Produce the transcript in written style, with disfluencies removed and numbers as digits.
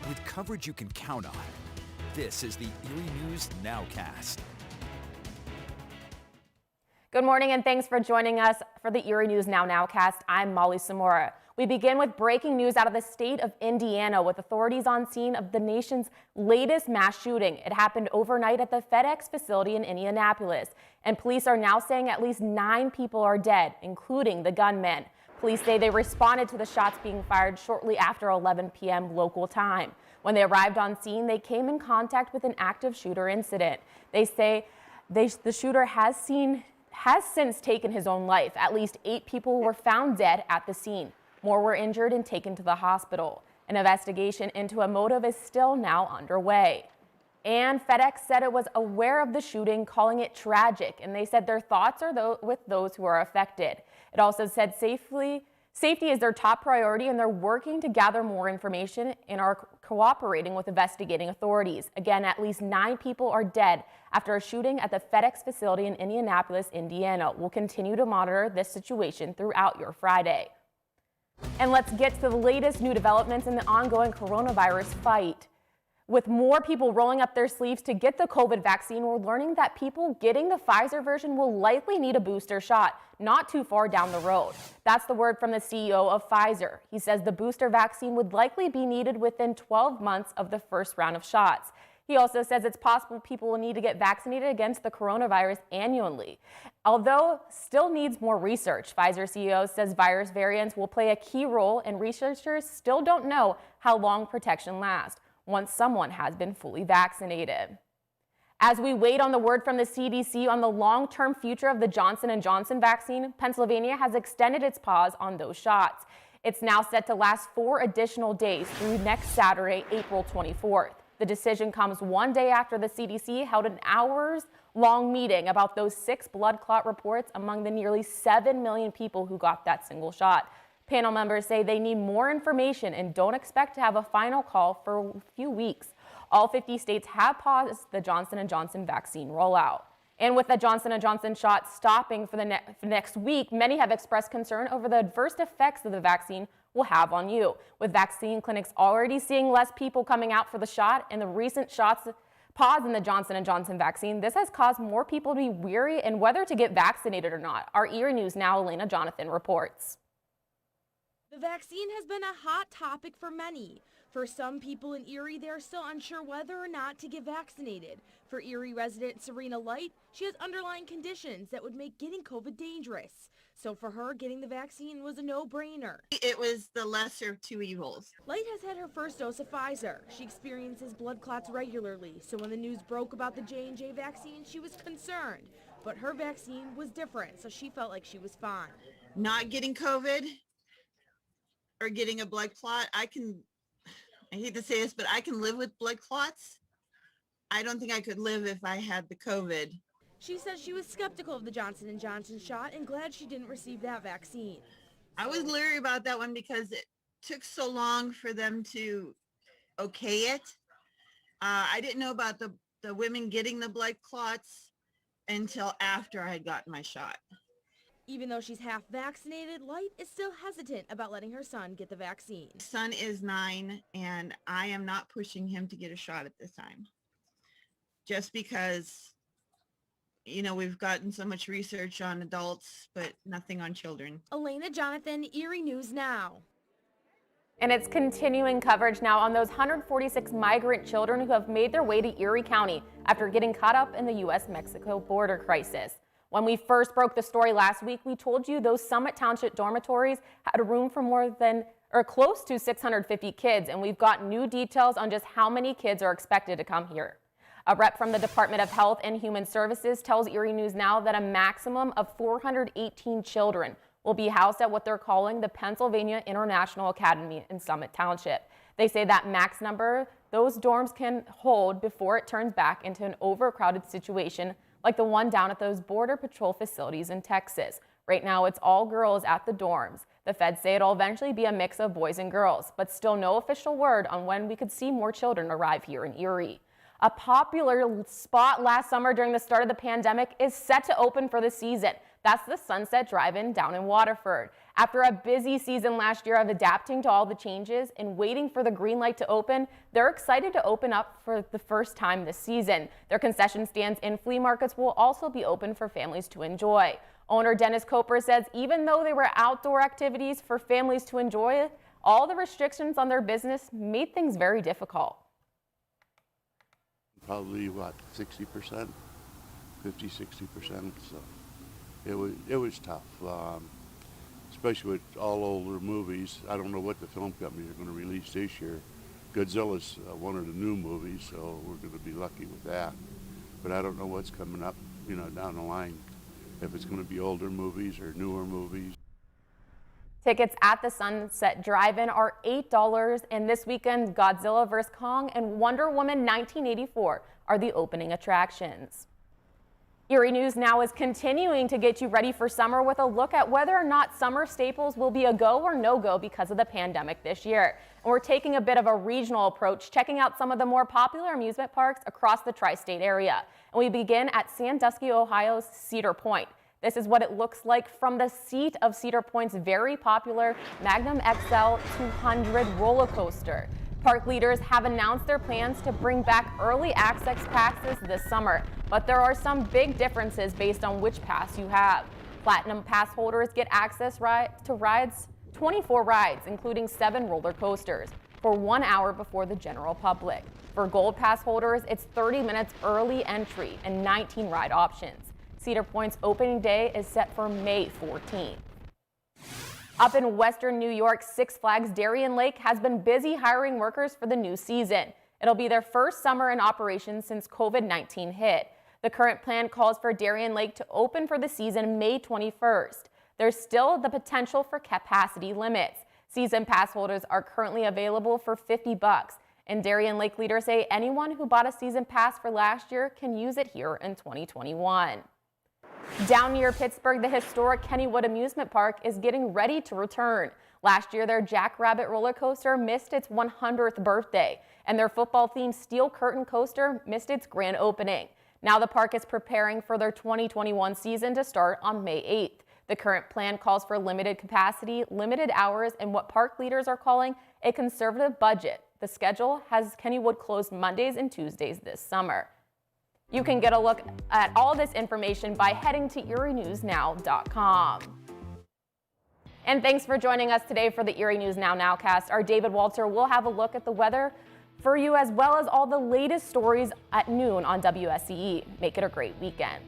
with coverage you can count on. This is the Erie News NOWCAST. Good morning and thanks for joining us for the Erie News NOWCAST. I'm Molly Samora. We begin with breaking news out of the state of Indiana with authorities on scene of the nation's latest mass shooting. It happened overnight at the FedEx facility in Indianapolis, and police are now saying at least 9 people are dead, including the gunman. Police say they responded to the shots being fired shortly after 11 p.m. local time. When they arrived on scene, they came in contact with an active shooter incident. They say the shooter has since taken his own life. At least 8 people were found dead at the scene. More were injured and taken to the hospital. An investigation into a motive is still now underway. And FedEx said it was aware of the shooting, calling it tragic, and they said their thoughts are with those who are affected. It also said safety is their top priority, and they're working to gather more information and are cooperating with investigating authorities. Again, at least 9 people are dead after a shooting at the FedEx facility in Indianapolis, Indiana. We'll continue to monitor this situation throughout your Friday. And let's get to the latest new developments in the ongoing coronavirus fight. With more people rolling up their sleeves to get the COVID vaccine, we're learning that people getting the Pfizer version will likely need a booster shot not too far down the road. That's the word from the CEO of Pfizer. He says the booster vaccine would likely be needed within 12 months of the first round of shots. He also says it's possible people will need to get vaccinated against the coronavirus annually. Although still needs more research, Pfizer CEO says virus variants will play a key role, and researchers still don't know how long protection lasts once someone has been fully vaccinated. As we wait on the word from the CDC on the long-term future of the Johnson & Johnson vaccine, Pennsylvania has extended its pause on those shots. It's now set to last 4 additional days through next Saturday, April 24th. The decision comes one day after the CDC held an hours-long meeting about those 6 blood clot reports among the nearly 7 million people who got that single shot. Panel members say they need more information and don't expect to have a final call for a few weeks. All 50 states have paused the Johnson & Johnson vaccine rollout. And with the Johnson & Johnson shot stopping for the next week, many have expressed concern over the adverse effects of the vaccine will have on you. With vaccine clinics already seeing less people coming out for the shot and the recent shots pause in the Johnson & Johnson vaccine, this has caused more people to be weary in whether to get vaccinated or not. Our Erie News Now, Elena Jonathan reports. The vaccine has been a hot topic for many. For some people in Erie, they are still unsure whether or not to get vaccinated. For Erie resident Serena Light, she has underlying conditions that would make getting COVID dangerous. So for her, getting the vaccine was a no-brainer. It was the lesser of 2 evils. Light has had her first dose of Pfizer. She experiences blood clots regularly, so when the news broke about the J&J vaccine, she was concerned. But her vaccine was different, so she felt like she was fine. Not getting COVID or getting a blood clot, I hate to say this, but I can live with blood clots. I don't think I could live if I had the COVID. She says she was skeptical of the Johnson & Johnson shot and glad she didn't receive that vaccine. I was leery about that one because it took so long for them to okay it. I didn't know about the women getting the blood clots until after I had gotten my shot. Even though she's half vaccinated, Light is still hesitant about letting her son get the vaccine. My son is 9, and I am not pushing him to get a shot at this time. Just because, you know, we've gotten so much research on adults, but nothing on children. Elena Jonathan, Erie News Now. And it's continuing coverage now on those 146 migrant children who have made their way to Erie County after getting caught up in the U.S.-Mexico border crisis. When we first broke the story last week, we told you those Summit Township dormitories had room for close to 650 kids, and we've got new details on just how many kids are expected to come here. A rep from the Department of Health and Human Services tells Erie News Now that a maximum of 418 children will be housed at what they're calling the Pennsylvania International Academy in Summit Township. They say that max number those dorms can hold before it turns back into an overcrowded situation like the one down at those Border Patrol facilities in Texas. Right now, it's all girls at the dorms. The feds say it'll eventually be a mix of boys and girls, but still no official word on when we could see more children arrive here in Erie. A popular spot last summer during the start of the pandemic is set to open for the season. That's the Sunset Drive-In down in Waterford. After a busy season last year of adapting to all the changes and waiting for the green light to open, they're excited to open up for the first time this season. Their concession stands and flea markets will also be open for families to enjoy. Owner Dennis Coper says even though they were outdoor activities for families to enjoy, all the restrictions on their business made things very difficult. Probably, 60%, 50, 60%. So it was tough, especially with all older movies. I don't know what the film companies are going to release this year. Godzilla's one of the new movies, so we're going to be lucky with that. But I don't know what's coming up, down the line, if it's going to be older movies or newer movies. Tickets at the Sunset Drive-In are $8, and this weekend, Godzilla vs. Kong and Wonder Woman 1984 are the opening attractions. Erie News Now is continuing to get you ready for summer with a look at whether or not summer staples will be a go or no-go because of the pandemic this year. And we're taking a bit of a regional approach, checking out some of the more popular amusement parks across the tri-state area. And we begin at Sandusky, Ohio's Cedar Point. This is what it looks like from the seat of Cedar Point's very popular Magnum XL 200 roller coaster. Park leaders have announced their plans to bring back early access passes this summer, but there are some big differences based on which pass you have. Platinum pass holders get access to rides, 24 rides, including 7 roller coasters, for 1 hour before the general public. For Gold Pass holders, it's 30 minutes early entry and 19 ride options. Cedar Point's opening day is set for May 14th. Up in Western New York, Six Flags Darien Lake has been busy hiring workers for the new season. It'll be their first summer in operation since COVID-19 hit. The current plan calls for Darien Lake to open for the season May 21st. There's still the potential for capacity limits. Season pass holders are currently available for $50, and Darien Lake leaders say anyone who bought a season pass for last year can use it here in 2021. Down near Pittsburgh, the historic Kennywood Amusement Park is getting ready to return. Last year, their Jackrabbit roller coaster missed its 100th birthday, and their football-themed Steel Curtain coaster missed its grand opening. Now the park is preparing for their 2021 season to start on May 8th. The current plan calls for limited capacity, limited hours, and what park leaders are calling a conservative budget. The schedule has Kennywood closed Mondays and Tuesdays this summer. You can get a look at all this information by heading to erienewsnow.com. And thanks for joining us today for the Erie News Now Nowcast. Our David Walter will have a look at the weather for you as well as all the latest stories at noon on WSCE. Make it a great weekend.